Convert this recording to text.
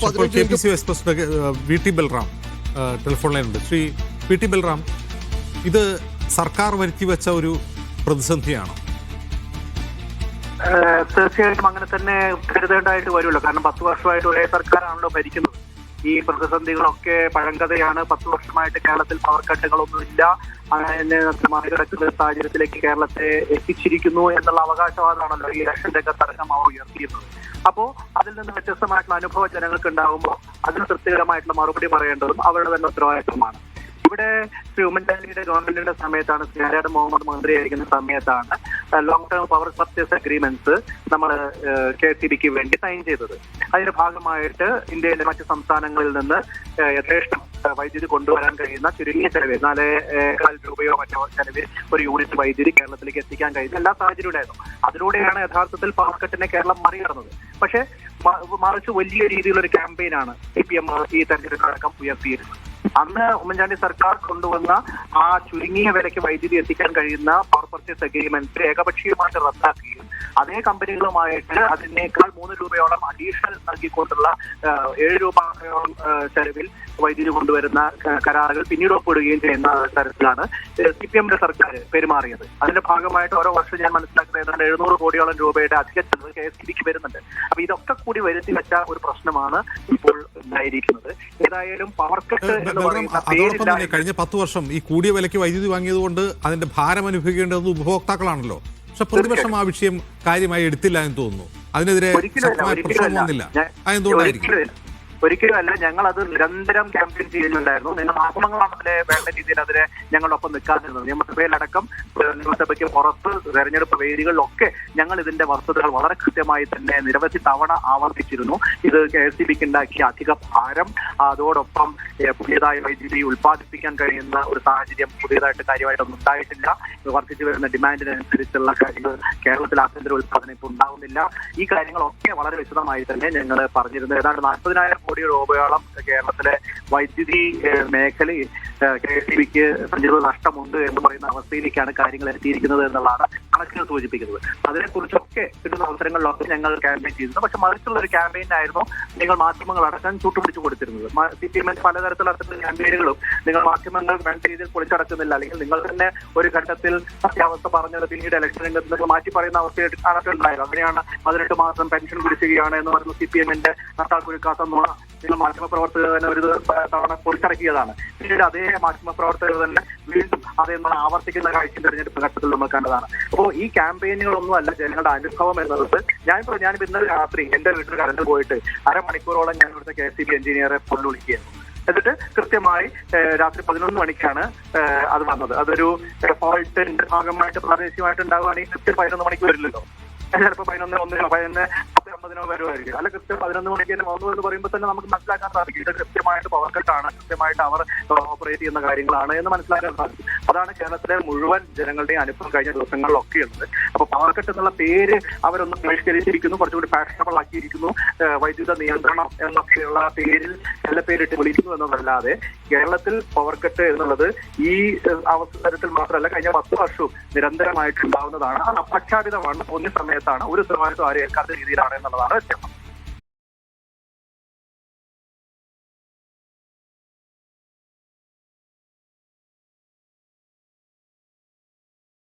KPC vice president VT Balram telephone ലൈനുണ്ട്. Sri VT Balram, ഇത് സർക്കാർ വരുത്തിവെച്ച ഒരു പ്രതിസന്ധിയാണോ? തീർച്ചയായിട്ടും അങ്ങനെ തന്നെ കരുതേണ്ടതായിട്ട് വരുമല്ലോ. കാരണം 10 വർഷമായിട്ട് ഒരേ സർക്കാരാണല്ലോ ഭരിക്കുന്നത്. ഈ പ്രതിസന്ധികളൊക്കെ പഴങ്കഥയാണ്. 10 വർഷമായിട്ട് കേരളത്തിൽ പവർ കട്ടുകളൊന്നുമില്ല, അങ്ങനെ മറികടക്കുന്ന സാഹചര്യത്തിലേക്ക് കേരളത്തെ എത്തിച്ചിരിക്കുന്നു എന്നുള്ള അവകാശവാദമാണല്ലോ ഈ ഇലക്ഷൻ രംഗത്തടക്കം അവർ ഉയർത്തിയിരുന്നത്. അപ്പോ അതിൽ നിന്ന് വ്യത്യസ്തമായിട്ടുള്ള അനുഭവ ജനങ്ങൾക്ക് ഉണ്ടാകുമ്പോൾ അതിന് തൃപ്തികരമായിട്ടുള്ള മറുപടി പറയേണ്ടതും അവരുടെ തന്നെ ഉത്തരവാദിത്വമാണ്. ഇവിടെ ശ്രീ ഉമ്മൻചാണ്ടിയുടെ ഗവൺമെന്റിന്റെ സമയത്താണ്, ശ്രീ ആര്യാട് മുഹമ്മദ് മന്ത്രിയായിരിക്കുന്ന സമയത്താണ് long term power purchase agreements നമ്മൾ KCBക്ക് വേണ്ടി സൈൻ ചെയ്തത്. അതിന്റെ ഭാഗമായിട്ട് ഇന്ത്യയിലെ മറ്റ് സംസ്ഥാനങ്ങളിൽ നിന്ന് യഥേഷ്ടം വൈദ്യുതി കൊണ്ടുവരാൻ കഴിയുന്ന ചുരുങ്ങിയ ചെലവിൽ 4.25 രൂപയോ മറ്റോ ചെലവിൽ ഒരു യൂണിറ്റ് വൈദ്യുതി കേരളത്തിലേക്ക് എത്തിക്കാൻ കഴിയുന്ന എല്ലാ സാഹചര്യവും ഉണ്ടായിരുന്നു. അതിലൂടെയാണ് യഥാർത്ഥത്തിൽ പവർ കട്ടിനെ കേരളം മറികടന്നത്. പക്ഷെ മറിച്ച് വലിയ രീതിയിലൊരു ക്യാമ്പയിനാണ് CPM ഈ തെരഞ്ഞെടുപ്പടക്കം ഉയർത്തിയിരുന്നത്. അന്ന് ഉമ്മൻചാണ്ടി സർക്കാർ കൊണ്ടുവന്ന ആ ചുരുങ്ങിയ വിലയ്ക്ക് വൈദ്യുതി എത്തിക്കാൻ കഴിയുന്ന പവർ പർച്ചേസ് അഗ്രിമെന്റ് ഏകപക്ഷീയമായിട്ട് റദ്ദാക്കുകയും അതേ കമ്പനികളുമായിട്ട് അതിനേക്കാൾ 3 രൂപയോളം അഡീഷണൽ നൽകിക്കൊണ്ടുള്ള 7 രൂപയോളം ചെലവിൽ വൈദ്യുതി കൊണ്ടുവരുന്ന കരാറുകൾ പിന്നീട് ഒപ്പിടുകയും ചെയ്യുന്ന തരത്തിലാണ് CPMന്റെ സർക്കാർ പെരുമാറിയത്. അതിന്റെ ഭാഗമായിട്ട് ഓരോ വർഷം ഞാൻ മനസ്സിലാക്കുന്നത് ഏതാണ്ട് 700 കോടിയോളം രൂപയുടെ അധിക ചെലവ് KSBക്ക് വരുന്നുണ്ട്. അപ്പൊ ഇതൊക്കെ കൂടി വരുത്തി വെച്ച ഒരു പ്രശ്നമാണ് ഇപ്പോൾ ഉണ്ടായിരിക്കുന്നത്. ഏതായാലും പവർ കട്ട് അതോടൊപ്പം തന്നെ കഴിഞ്ഞ 10 വർഷം ഈ കൂടിയ വിലയ്ക്ക് വൈദ്യുതി വാങ്ങിയത് കൊണ്ട് അതിന്റെ ഭാരം അനുഭവിക്കേണ്ടത് ഉപഭോക്താക്കളാണല്ലോ. പക്ഷെ പ്രതിപക്ഷം ആ വിഷയം കാര്യമായി എടുത്തില്ല എന്ന് തോന്നുന്നു. അതിനെതിരെ ശക്തമായ പ്രശ്നം വന്നില്ല. അതെന്തുകൊണ്ടായിരിക്കും? ഒരിക്കലും അല്ല. ഞങ്ങൾ അത് നിരന്തരം ക്യാമ്പയിൻ ചെയ്യുന്നുണ്ടായിരുന്നു. നിങ്ങൾ മാധ്യമങ്ങളാണ് അതിലെ വേണ്ട രീതിയിൽ അതിനെ ഞങ്ങളൊപ്പം നിൽക്കാതിരുന്നത്. നിയമസഭയിലടക്കം നിയമസഭയ്ക്ക് പുറത്ത് തെരഞ്ഞെടുപ്പ് വേദികളിലൊക്കെ ഞങ്ങൾ ഇതിന്റെ വസ്തുതകൾ വളരെ കൃത്യമായി തന്നെ നിരവധി തവണ ആവർത്തിച്ചിരുന്നു. ഇത് KSBക്ക് ഉണ്ടാക്കിയ അധിക ഭാരം, അതോടൊപ്പം പുതിയതായി വൈദ്യുതി ഉൽപ്പാദിപ്പിക്കാൻ കഴിയുന്ന ഒരു സാഹചര്യം പുതിയതായിട്ട് കാര്യമായിട്ടൊന്നും ഉണ്ടായിട്ടില്ല. വർദ്ധിച്ചു വരുന്ന ഡിമാൻഡിനനുസരിച്ചുള്ള കാര്യങ്ങൾ കേരളത്തിൽ ആഭ്യന്തര ഉൽപ്പാദനം ഇപ്പോൾ ഉണ്ടാകുന്നില്ല. ഈ കാര്യങ്ങളൊക്കെ വളരെ വിശദമായി തന്നെ ഞങ്ങൾ പറഞ്ഞിരുന്നു. ഏതാണ്ട് 40,000 കോടി രൂപയോളം കേരളത്തിലെ വൈദ്യുതി മേഖലയിൽ KSBക്ക് സഞ്ചിത നഷ്ടമുണ്ട് എന്ന് പറയുന്ന അവസ്ഥയിലേക്കാണ് കാര്യങ്ങൾ എത്തിയിരിക്കുന്നത് എന്നുള്ളതാണ് കണക്കുകൾ സൂചിപ്പിക്കുന്നത്. അതിനെക്കുറിച്ചൊക്കെ കിട്ടുന്ന അവസരങ്ങളിലൊക്കെ ഞങ്ങൾ ക്യാമ്പയിൻ ചെയ്തിരുന്നു. പക്ഷെ മറിച്ചുള്ള ഒരു ക്യാമ്പയിനായിരുന്നു നിങ്ങൾ മാധ്യമങ്ങളടക്കം ചൂട്ടുപിടിച്ചു കൊടുത്തിരുന്നത്. CPM പലതരത്തിലുള്ള ക്യാമ്പയിനുകളും നിങ്ങൾ മാധ്യമങ്ങൾ വേണ്ട രീതിയിൽ പൊളിച്ചടക്കുന്നില്ല, അല്ലെങ്കിൽ നിങ്ങൾ തന്നെ ഒരു ഘട്ടത്തിൽ സത്യാവസ്ഥ പറഞ്ഞത് പിന്നീട് ഇലക്ഷൻ രംഗത്ത് നിങ്ങൾ മാറ്റി പറയുന്ന അവസ്ഥയായിട്ട് ഉണ്ടായത്. അങ്ങനെയാണ് 18 മാസം പെൻഷൻ കുടിശ്ശികയാണ് എന്ന് പറയുന്ന CPMന്റെ നട്ടാൽ കുരുക്കാത്ത നുണ നിങ്ങൾ മാധ്യമപ്രവർത്തകർ തന്നെ ഒരു തവണ പൊളിച്ചടക്കിയതാണ്. പിന്നീട് അതേ മാധ്യമപ്രവർത്തകർ തന്നെ വീണ്ടും അതേന്ന് ആവർത്തിക്കുന്ന കാഴ്ച തെരഞ്ഞെടുപ്പ് ഘട്ടത്തിൽ നമ്മൾ കണ്ടതാണ്. അപ്പോൾ ഈ ക്യാമ്പയിനുകളൊന്നും അല്ല ജനങ്ങളുടെ അനുഭവം എന്നത്. ഞാനിപ്പോ ഇന്നലെ രാത്രി എന്റെ വീട്ടിൽ കറണ്ട് പോയിട്ട് അരമണിക്കൂറോളം ഞാൻ ഇവിടുത്തെ KSB എഞ്ചിനീയറെ ഫോണിൽ വിളിക്കുകയായിരുന്നു. എന്നിട്ട് കൃത്യമായി രാത്രി 11 മണിക്കാണ് അത് വന്നത്. അതൊരു ഫോൾട്ടിന്റെ ഭാഗമായിട്ട് പ്രാദേശികമായിട്ട് ഉണ്ടാവുകയാണെങ്കിൽ കൃത്യം 11 മണിക്ക് വരില്ലല്ലോ. ചിലപ്പോൾ 11:50 വരുമായിരിക്കും. അല്ല, കൃത്യം 11 മണിക്ക് തന്നെ വന്നു എന്ന് പറയുമ്പോൾ തന്നെ നമുക്ക് മനസ്സിലാക്കാൻ സാധിക്കും ഇത് കൃത്യമായിട്ട് പവർ കട്ടാണ്, കൃത്യമായിട്ട് അവർ ഓപ്പറേറ്റ് ചെയ്യുന്ന കാര്യങ്ങളാണ് എന്ന് മനസ്സിലാക്കാൻ സാധിക്കും. അതാണ് കേരളത്തിലെ മുഴുവൻ ജനങ്ങളുടെയും അനുഭവം കഴിഞ്ഞ ദിവസങ്ങളിലൊക്കെ ഉള്ളത്. അപ്പൊ പവർ കട്ട് എന്നുള്ള പേര് അവരൊന്ന് പരിഷ്കരിച്ചിരിക്കുന്നു, കുറച്ചുകൂടി ഫാഷനബിൾ ആക്കിയിരിക്കുന്നു. വൈദ്യുത നിയന്ത്രണം എന്നൊക്കെയുള്ള പേരിൽ നല്ല പേരിട്ട് വിളിക്കുന്നു എന്നതല്ലാതെ കേരളത്തിൽ പവർ കട്ട് എന്നുള്ളത് ഈ അവസരത്തിൽ മാത്രമല്ല കഴിഞ്ഞ 10 വർഷവും നിരന്തരമായിട്ട് ഉണ്ടാവുന്നതാണ്. അത് അപ്രഖ്യാപിതമാണ്. ഒന്നിയ സമയത്താണ്, ഒരു ഉത്തരവാദിത്വം ആരും ഏൽക്കാത്ത രീതിയിലാണ് എന്നുള്ളതാണ് വ്യത്യാസം.